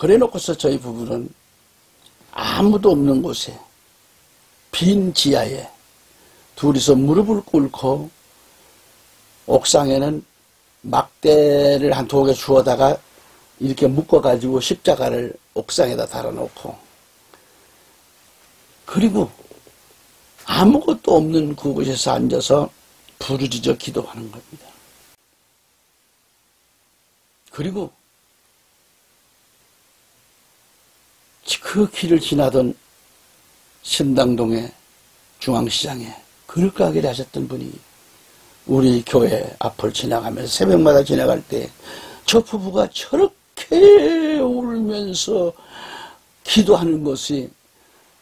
그래 놓고서 저희 부부는 아무도 없는 곳에 빈 지하에 둘이서 무릎을 꿇고 옥상에는 막대를 한 2개 주워다가 이렇게 묶어가지고 십자가를 옥상에다 달아놓고 그리고 아무것도 없는 그곳에서 앉아서 부르짖어 기도하는 겁니다. 그리고 그 길을 지나던 신당동의 중앙시장에 그릇가게를 하셨던 분이 우리 교회 앞을 지나가면서 새벽마다 지나갈 때 저 부부가 저렇게 울면서 기도하는 것이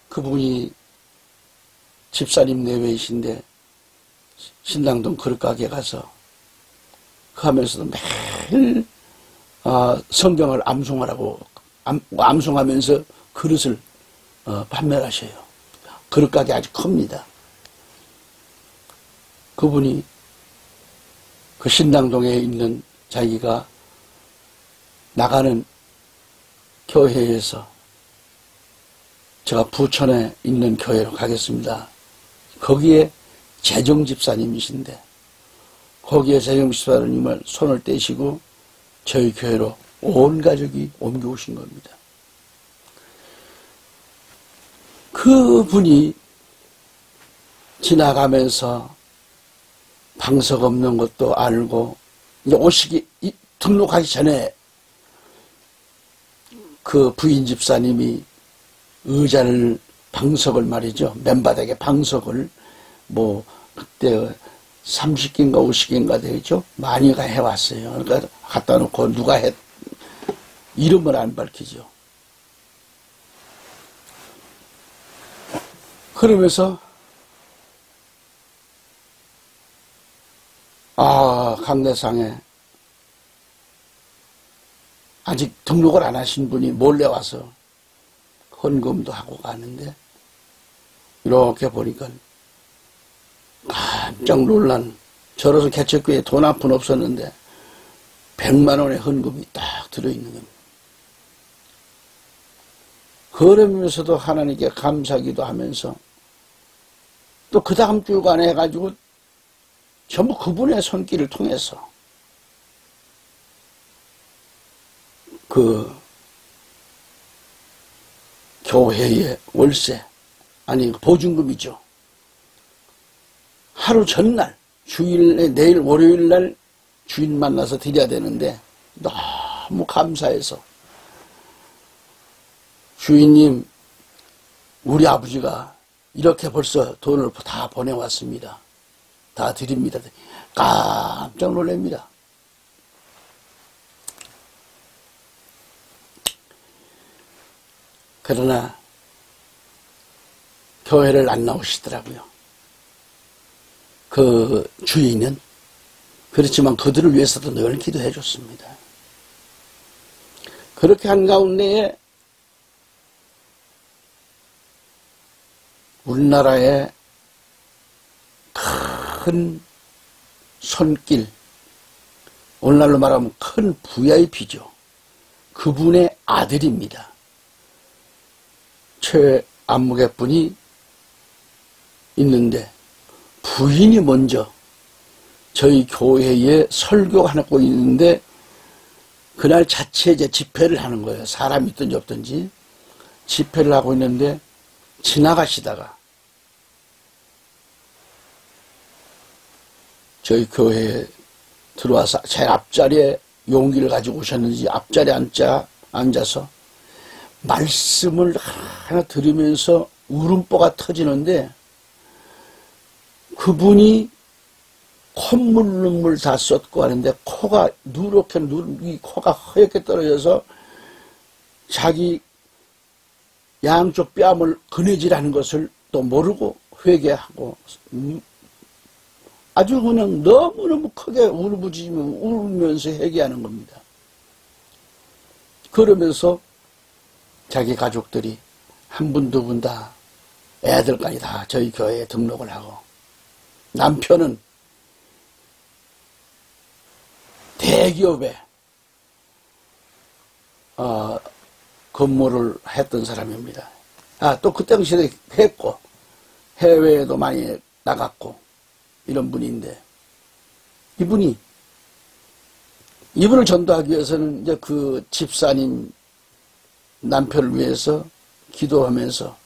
그분이 집사님 내외이신데 신당동 그릇가게 가서 그 하면서도 매일 성경을 암송하면서 그릇을 판매하셔요. 그릇가게 아주 큽니다. 그분이 그 신당동에 있는 자기가 나가는 교회에서 제가 부천에 있는 교회로 가겠습니다. 거기에 재정 집사님이신데 거기에 재정 집사님을 손을 떼시고 저희 교회로 온 가족이 옮겨오신 겁니다. 그분이 지나가면서 방석 없는 것도 알고 이제 등록하기 전에 그 부인 집사님이 방석을 말이죠. 맨바닥에 방석을 그때 30개인가 50개인가 되겠죠. 많이가 해왔어요. 그러니까 갖다 놓고 누가 이름을 안 밝히죠. 그러면서 강내상에 아직 등록을 안 하신 분이 몰래 와서 헌금도 하고 가는데 이렇게 보니까 깜짝 놀란 저로서 개척교회에 돈 한 푼 없었는데 100만 원의 헌금이 딱 들어있는 겁니다. 그러면서도 하나님께 감사기도 하면서 또 그 다음 주간에 해가지고 전부 그분의 손길을 통해서 그 교회의 월세 보증금이죠. 하루 전날 주일에 내일 월요일날 주인 만나서 드려야 되는데 너무 감사해서 주인님 우리 아버지가 이렇게 벌써 돈을 다 보내왔습니다. 다 드립니다. 깜짝 놀랍니다. 그러나 교회를 안 나오시더라고요. 그 주인은 그렇지만 그들을 위해서도 늘 기도해 줬습니다. 그렇게 한 가운데에 우리나라의 큰 손길, 오늘날로 말하면 큰 VIP죠. 그분의 아들입니다. 최안무개 분이 있는데 부인이 먼저 저희 교회에 설교하고 있는데 그날 자체 이제 집회를 하는 거예요. 사람이 있든지 없든지 집회를 하고 있는데 지나가시다가 저희 교회에 들어와서 제 앞자리에 용기를 가지고 오셨는지 앞자리에 앉아서 말씀을 하나 들으면서 울음보가 터지는데 그분이 콧물 눈물 다 쏟고 하는데 코가 누렇게 이 코가 허옇게 떨어져서 자기 양쪽 뺨을 그네질하는 것을 또 모르고 회개하고 아주 그냥 너무너무 크게 울면서 회개하는 겁니다. 그러면서 자기 가족들이 한 분, 두 분 다 애들까지 다 저희 교회에 등록을 하고 남편은 대기업에 근무를 했던 사람입니다. 또 그 당시에 했고, 해외에도 많이 나갔고, 이런 분인데, 이분을 전도하기 위해서는 이제 그 집사님 남편을 위해서 기도하면서,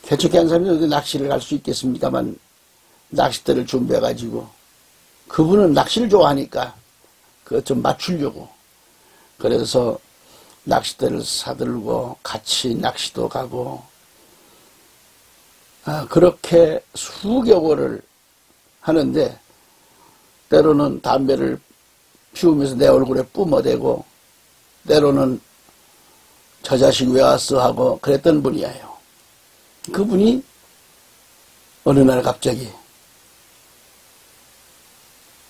개척기 한 사람이 어디 낚시를 갈 수 있겠습니까만, 낚싯대를 준비해가지고, 그분은 낚시를 좋아하니까, 그것 좀 맞추려고. 그래서 낚싯대를 사들고, 같이 낚시도 가고, 그렇게 수개월을 하는데, 때로는 담배를 피우면서 내 얼굴에 뿜어대고, 때로는 저 자식 왜 왔어 하고 그랬던 분이에요. 그분이 어느 날 갑자기,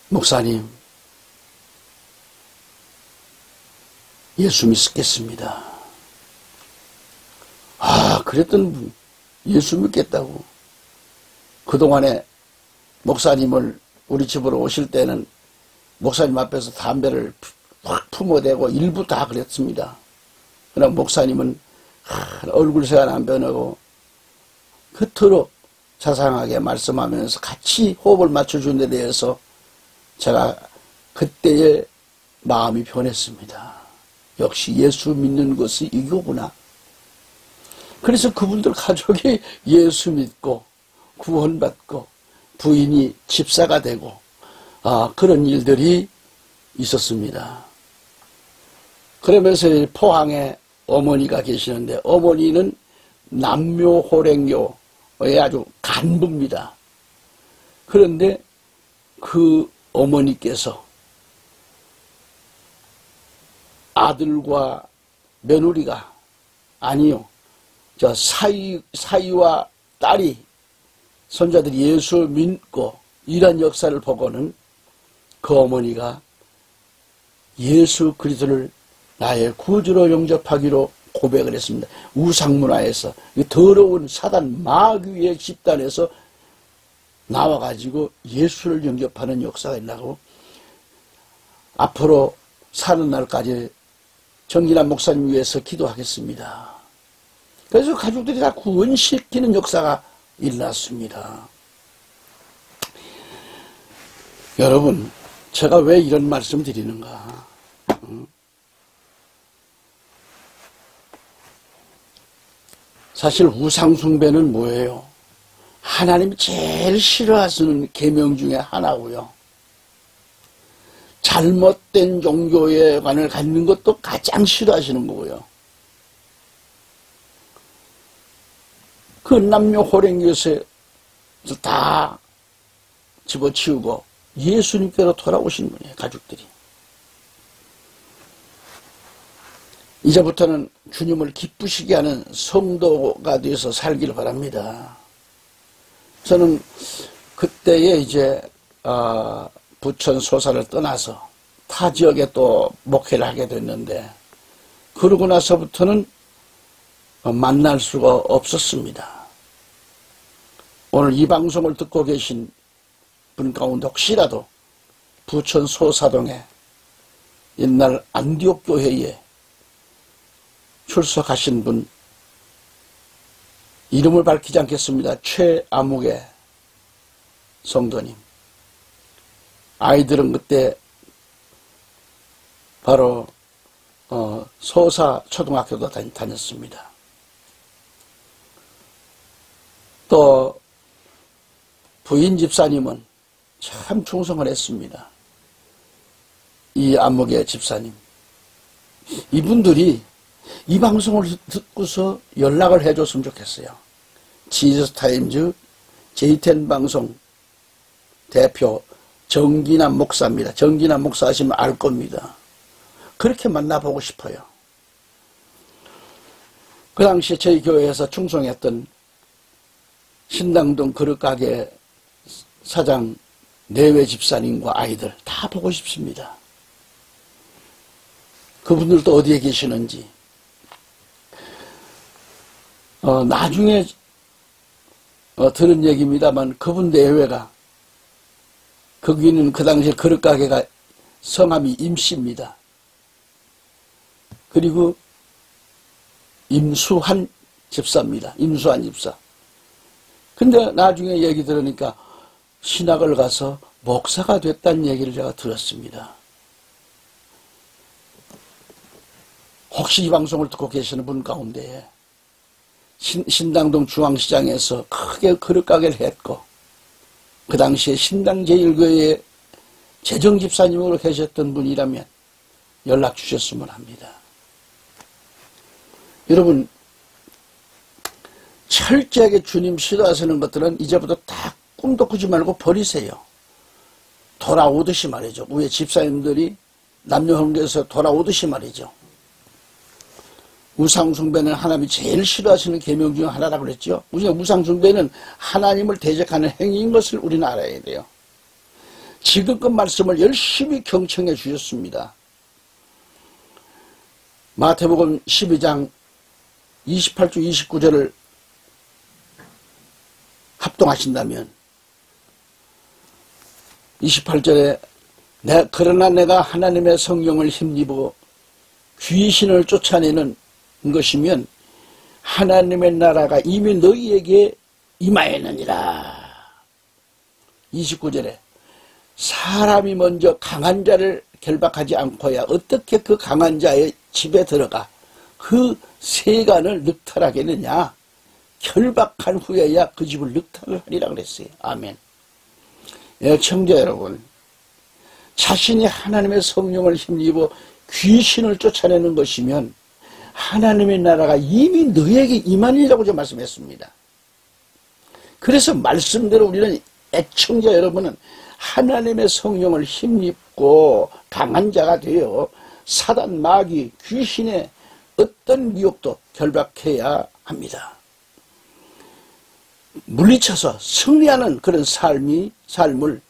목사님, 예수 믿겠습니다. 그랬던 분, 예수 믿겠다고. 그동안에 목사님을 우리 집으로 오실 때는 목사님 앞에서 담배를 확 품어대고 일부 다 그랬습니다. 그러나 목사님은 얼굴색은 안 변하고 그토록 자상하게 말씀하면서 같이 호흡을 맞춰준 데 대해서 제가 그때의 마음이 변했습니다. 역시 예수 믿는 것이 이거구나. 그래서 그분들 가족이 예수 믿고 구원받고 부인이 집사가 되고 그런 일들이 있었습니다. 그러면서 포항에 어머니가 계시는데, 어머니는 남묘호랭교의 아주 간부입니다. 그런데 그 어머니께서 아들과 며느리가, 아니요, 저 사위와 딸이, 손자들이 예수 믿고 이런 역사를 보고는 그 어머니가 예수 그리스도를 나의 구주로 영접하기로 고백을 했습니다. 우상문화에서, 더러운 사단 마귀의 집단에서 나와가지고 예수를 영접하는 역사가 있다고, 앞으로 사는 날까지 정진한 목사님 위해서 기도하겠습니다. 그래서 가족들이 다 구원시키는 역사가 일어났습니다. 여러분, 제가 왜 이런 말씀 드리는가? 사실 우상숭배는 뭐예요? 하나님이 제일 싫어하시는 계명 중에 하나고요. 잘못된 종교에 관을 갖는 것도 가장 싫어하시는 거고요. 그 남녀호랭교에서 다 집어치우고 예수님께로 돌아오신 분이에요, 가족들이. 이제부터는 주님을 기쁘시게 하는 성도가 되어서 살기를 바랍니다. 저는 그때에 이제 부천 소사를 떠나서 타 지역에 또 목회를 하게 됐는데, 그러고 나서부터는 만날 수가 없었습니다. 오늘 이 방송을 듣고 계신 분 가운데 혹시라도 부천 소사동에 옛날 안디옥 교회에 출석하신 분, 이름을 밝히지 않겠습니다. 최아무개 성도님. 아이들은 그때 바로 소사 초등학교도 다녔습니다. 또 부인 집사님은 참 충성을 했습니다. 이 안목의 집사님. 이분들이 이 방송을 듣고서 연락을 해줬으면 좋겠어요. 지저스타임즈 J10 방송 대표 정기남 목사입니다. 정기남 목사 하시면 알 겁니다. 그렇게 만나보고 싶어요. 그 당시에 저희 교회에서 충성했던 신당동 그릇가게 사장 내외 집사님과 아이들 다 보고 싶습니다. 그분들도 어디에 계시는지. 나중에 들은 얘기입니다만 그분 내외가, 거기는 그 당시에 그릇가게가 성함이 임씨입니다. 그리고 임수한 집사입니다. 임수한 집사. 근데 나중에 얘기 들으니까 신학을 가서 목사가 됐다는 얘기를 제가 들었습니다. 혹시 이 방송을 듣고 계시는 분 가운데 신당동 중앙시장에서 크게 그릇가게를 했고 그 당시에 신당 제1교회의 재정집사님으로 계셨던 분이라면 연락 주셨으면 합니다. 여러분, 철저하게 주님 시도하시는 것들은 이제부터 다 꿈도 꾸지 말고 버리세요. 돌아오듯이 말이죠. 위에 집사님들이 남녀형제에서 돌아오듯이 말이죠. 우상숭배는 하나님이 제일 싫어하시는 계명 중 하나라고 그랬죠. 우리가 우상숭배는 하나님을 대적하는 행위인 것을 우리는 알아야 돼요. 지금껏 말씀을 열심히 경청해 주셨습니다. 마태복음 12장 28주 29절을 합동하신다면 28절에 그러나 내가 하나님의 성령을 힘입어 귀신을 쫓아내는 것이면 하나님의 나라가 이미 너희에게 임하였느니라. 29절에 사람이 먼저 강한 자를 결박하지 않고야 어떻게 그 강한 자의 집에 들어가 그 세간을 늑탈하겠느냐. 결박한 후에야 그 집을 늑탈을 하리라 그랬어요. 아멘. 청자 여러분, 자신이 하나님의 성령을 힘입어 귀신을 쫓아내는 것이면 하나님의 나라가 이미 너에게 임하니라고 좀 말씀했습니다. 그래서 말씀대로 우리는 애청자 여러분은 하나님의 성령을 힘입고 강한 자가 되어 사단, 마귀, 귀신의 어떤 미혹도 결박해야 합니다. 물리쳐서 승리하는 그런 삶을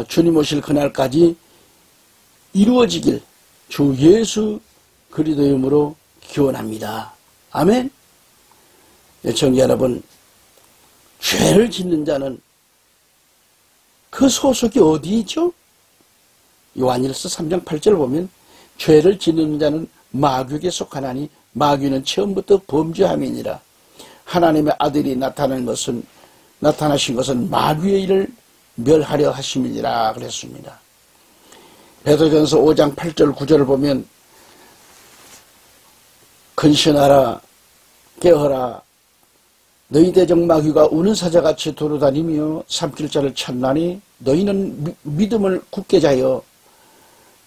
주님 오실 그날까지 이루어지길 주 예수 그리스도의 이름으로 기원합니다. 아멘. 애청자 여러분, 죄를 짓는 자는 그 소속이 어디이죠? 요한일서 3장 8절을 보면 죄를 짓는 자는 마귀에게 속하나니 마귀는 처음부터 범죄함이니라. 하나님의 아들이 나타나신 것은 마귀의 일을 멸하려 하심이니라 그랬습니다. 베드로전서 5장 8절 9절을 보면 근신하라 깨어라 너희 대적 마귀가 우는 사자같이 돌아다니며 삼킬 자를 찾나니 너희는 믿음을 굳게 자여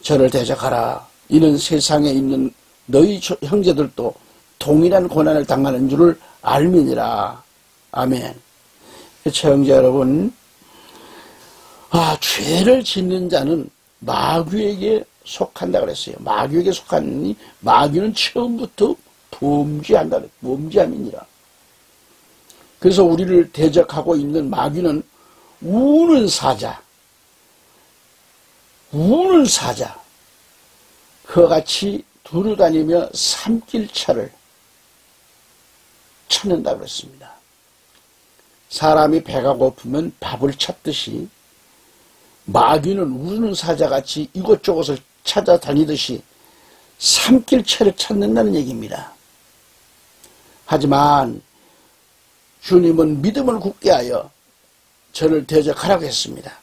저를 대적하라. 이는 세상에 있는 너희 형제들도 동일한 고난을 당하는 줄을 알미니라. 아멘. 형제 여러분, 죄를 짓는 자는 마귀에게 속한다 그랬어요. 마귀에게 속하니 마귀는 처음부터 범죄한다. 범죄함이니라. 그래서 우리를 대적하고 있는 마귀는 우는 사자, 그와 같이 두루다니며 삼킬 차를 찾는다고 그랬습니다. 사람이 배가 고프면 밥을 찾듯이 마귀는 우는 사자같이 이곳저곳을 찾아다니듯이 삼킬 채를 찾는다는 얘기입니다. 하지만 주님은 믿음을 굳게 하여 저를 대적하라고 했습니다.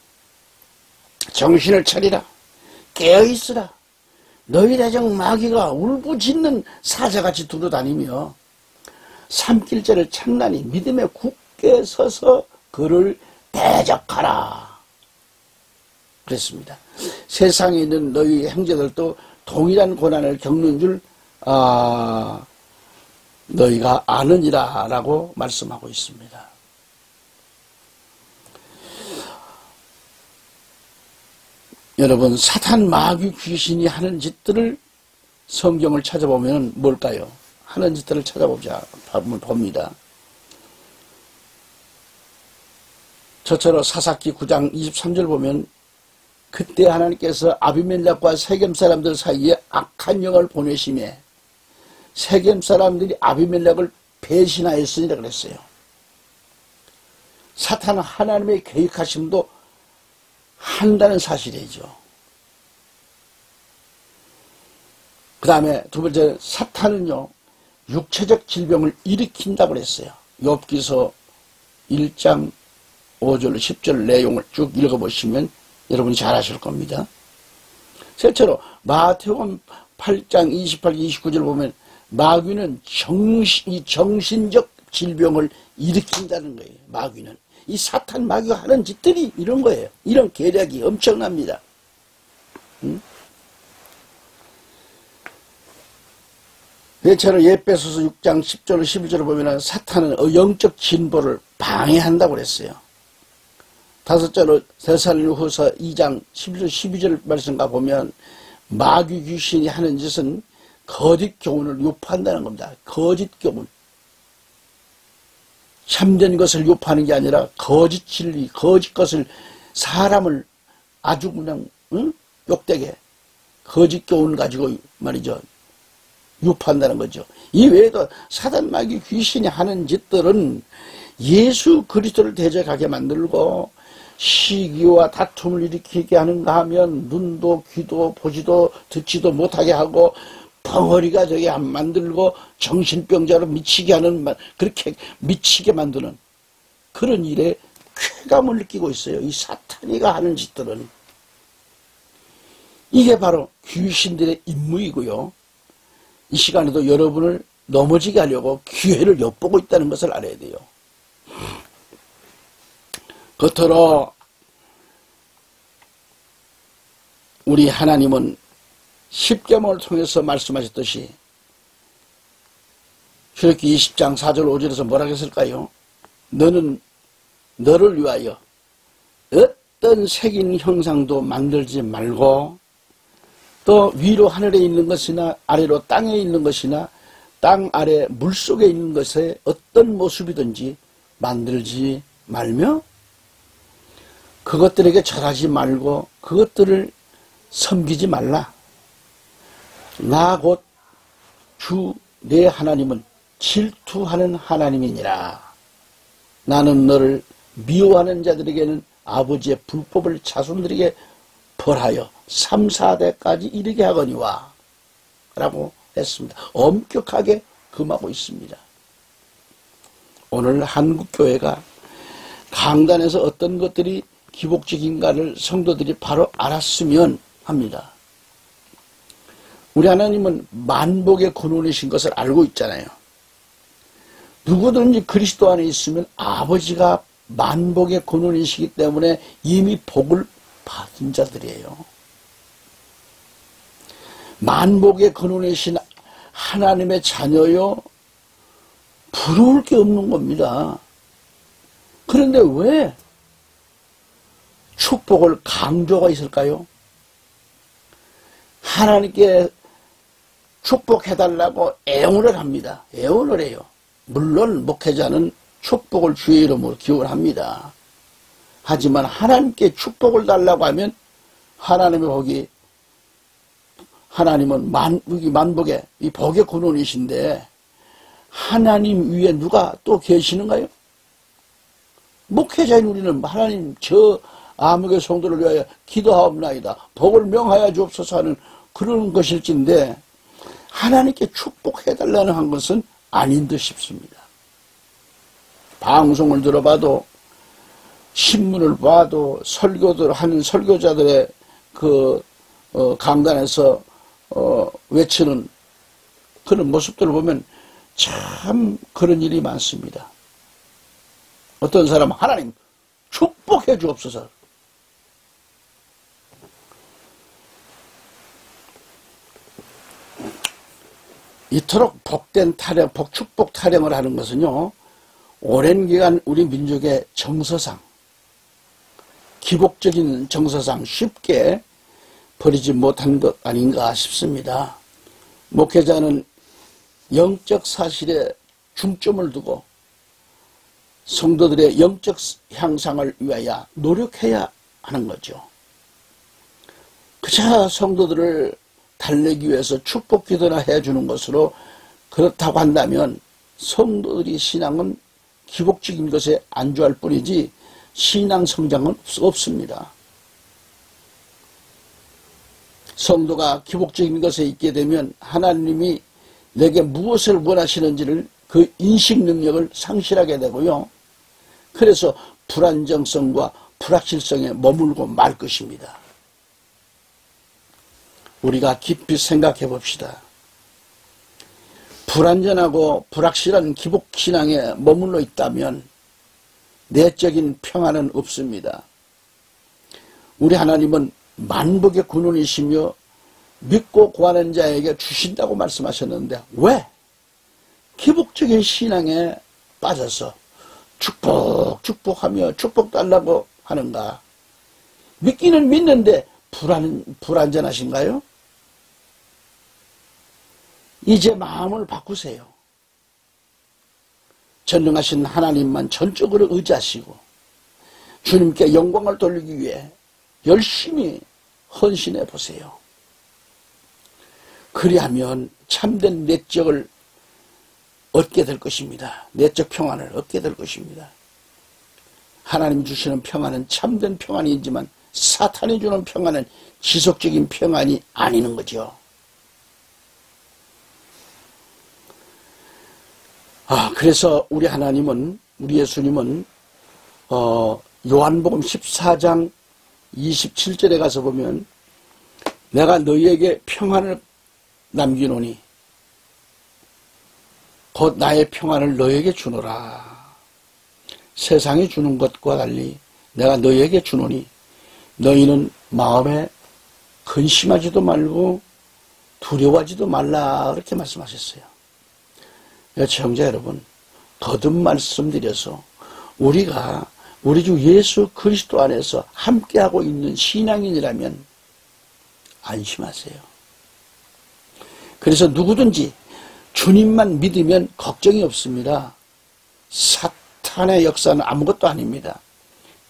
정신을 차리라. 깨어있으라. 너희 대적 마귀가 울부짖는 사자같이 두루다니며 삼킬자를 찾나니 믿음에 굳게 서서 그를 대적하라. 그랬습니다. 세상에 있는 너희 형제들도 동일한 고난을 겪는 줄 너희가 아느니라 라고 말씀하고 있습니다. 여러분, 사탄, 마귀, 귀신이 하는 짓들을 성경을 찾아보면 뭘까요? 하는 짓들을 찾아보자 봅니다. 저처럼 사사기 9장 23절 보면 그때 하나님께서 아비멜렉과 세겜 사람들 사이에 악한 영을 보내심에 세겜 사람들이 아비멜렉을 배신하였으니라 그랬어요. 사탄은 하나님의 계획하심도 한다는 사실이죠. 그 다음에 두 번째, 사탄은요 육체적 질병을 일으킨다고 그랬어요. 욥기서 1장 5절 10절 내용을 쭉 읽어보시면 여러분이 잘 아실 겁니다. 셋째로 마태복음 8장 28, 29절 보면 마귀는 정신적 질병을 일으킨다는 거예요. 마귀는. 이 사탄 마귀가 하는 짓들이 이런 거예요. 이런 계략이 엄청납니다. 넷째로 에베소서 6장 10절 11절을 보면 사탄은 영적 진보를 방해한다고 그랬어요. 다섯째로 데살로니가후서 2장 11절 12절 말씀 가보면 마귀 귀신이 하는 짓은 거짓 교훈을 유포한다는 겁니다. 거짓 교훈. 참된 것을 유포하는 게 아니라 거짓 진리, 거짓 것을 사람을 아주 그냥 욕되게 거짓 교훈 가지고 말이죠. 유포한다는 거죠. 이 외에도 사단 마귀 귀신이 하는 짓들은 예수 그리스도를 대적하게 만들고 시기와 다툼을 일으키게 하는가 하면 눈도 귀도 보지도 듣지도 못하게 하고 벙어리가 저기 안 만들고 정신병자로 미치게 하는, 그렇게 미치게 만드는 그런 일에 쾌감을 느끼고 있어요. 이 사탄이가 하는 짓들은. 이게 바로 귀신들의 임무이고요. 이 시간에도 여러분을 넘어지게 하려고 기회를 엿보고 있다는 것을 알아야 돼요. 겉으로 우리 하나님은 십계명을 통해서 말씀하셨듯이 출애굽기 20장 4절 5절에서 뭐라고 했을까요? 너는 너를 위하여 어떤 색인 형상도 만들지 말고 또 위로 하늘에 있는 것이나 아래로 땅에 있는 것이나 땅 아래 물속에 있는 것에 어떤 모습이든지 만들지 말며 그것들에게 절하지 말고 그것들을 섬기지 말라. 나 곧 주 내 하나님은 질투하는 하나님이니라. 나는 너를 미워하는 자들에게는 아버지의 불법을 자손들에게 벌하여 3, 4대까지 이르게 하거니와 라고 했습니다. 엄격하게 금하고 있습니다. 오늘 한국교회가 강단에서 어떤 것들이 기복적인가를 성도들이 바로 알았으면 합니다. 우리 하나님은 만복의 근원이신 것을 알고 있잖아요. 누구든지 그리스도 안에 있으면 아버지가 만복의 근원이시기 때문에 이미 복을 받은 자들이에요. 만복의 근원이신 하나님의 자녀요, 부러울 게 없는 겁니다. 그런데 왜 축복을 강조가 있을까요? 하나님께 축복해달라고 애원을 합니다. 애원을 해요. 물론 목회자는 축복을 주의 이름으로 기원합니다. 하지만 하나님께 축복을 달라고 하면 하나님의 복이, 하나님은 만복의 이 복의 근원이신데 하나님 위에 누가 또 계시는가요? 목회자인 우리는 하나님 저 암흑의 성도를 위하여 기도하옵나이다. 복을 명하여 주옵소서 하는 그런 것일진데 하나님께 축복해달라는 한 것은 아닌 듯 싶습니다. 방송을 들어봐도 신문을 봐도 설교들 하는 설교자들의 그 강단에서 외치는 그런 모습들을 보면 참 그런 일이 많습니다. 어떤 사람은 하나님 축복해 주옵소서. 이토록 복된 타령, 축복 타령을 하는 것은요, 오랜 기간 우리 민족의 정서상, 기복적인 정서상 쉽게 버리지 못한 것 아닌가 싶습니다. 목회자는 영적 사실에 중점을 두고 성도들의 영적 향상을 위하여 노력해야 하는 거죠. 그저 성도들을 달래기 위해서 축복 기도나 해주는 것으로 그렇다고 한다면 성도들이 신앙은 기복적인 것에 안주할 뿐이지 신앙 성장은 없습니다. 성도가 기복적인 것에 있게 되면 하나님이 내게 무엇을 원하시는지를 그 인식 능력을 상실하게 되고요. 그래서 불안정성과 불확실성에 머물고 말 것입니다. 우리가 깊이 생각해 봅시다. 불안전하고 불확실한 기복신앙에 머물러 있다면 내적인 평안은 없습니다. 우리 하나님은 만복의 근원이시며 믿고 구하는 자에게 주신다고 말씀하셨는데 왜 기복적인 신앙에 빠져서 축복하며 축복 달라고 하는가? 믿기는 믿는데 불안전하신가요? 이제 마음을 바꾸세요. 전능하신 하나님만 전적으로 의지하시고 주님께 영광을 돌리기 위해 열심히 헌신해 보세요. 그리하면 참된 내적을 얻게 될 것입니다. 내적 평안을 얻게 될 것입니다. 하나님 주시는 평안은 참된 평안이지만 사탄이 주는 평안은 지속적인 평안이 아니는 거죠. 그래서 우리 하나님은, 우리 예수님은 요한복음 14장 27절에 가서 보면 내가 너희에게 평안을 남기노니 곧 나의 평안을 너희에게 주노라. 세상이 주는 것과 달리 내가 너희에게 주노니 너희는 마음에 근심하지도 말고 두려워하지도 말라 그렇게 말씀하셨어요. 청자 여러분, 거듭 말씀드려서 우리가 우리 주 예수 그리스도 안에서 함께하고 있는 신앙인이라면 안심하세요. 그래서 누구든지 주님만 믿으면 걱정이 없습니다. 사탄의 역사는 아무것도 아닙니다.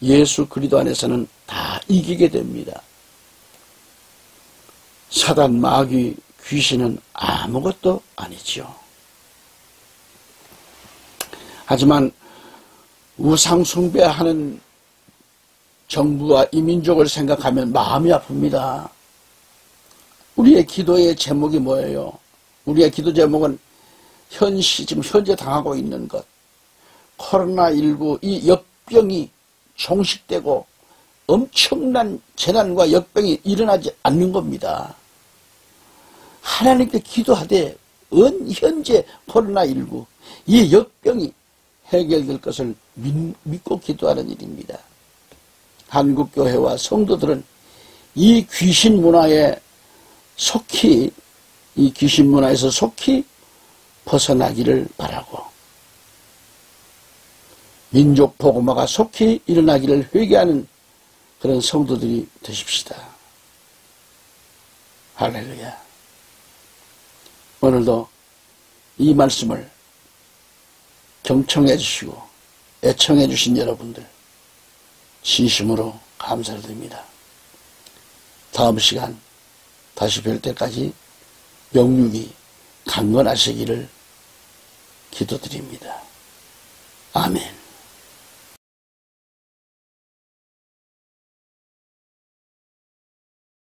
예수 그리스도 안에서는 다 이기게 됩니다. 사단, 마귀, 귀신은 아무것도 아니지요. 하지만 우상 숭배하는 정부와 이민족을 생각하면 마음이 아픕니다. 우리의 기도의 제목이 뭐예요? 우리의 기도 제목은 지금 현재 당하고 있는 것, 코로나19 이 역병이 종식되고 엄청난 재난과 역병이 일어나지 않는 겁니다. 하나님께 기도하되 현재 코로나19 이 역병이 해결될 것을 믿고 기도하는 일입니다. 한국교회와 성도들은 이 귀신 문화에서 속히 벗어나기를 바라고 민족 복음화가 속히 일어나기를 회개하는 그런 성도들이 되십시다. 할렐루야. 오늘도 이 말씀을 경청해 주시고 애청해 주신 여러분들 진심으로 감사를 드립니다. 다음 시간 다시 뵐 때까지 영육이 강건하시기를 기도드립니다. 아멘.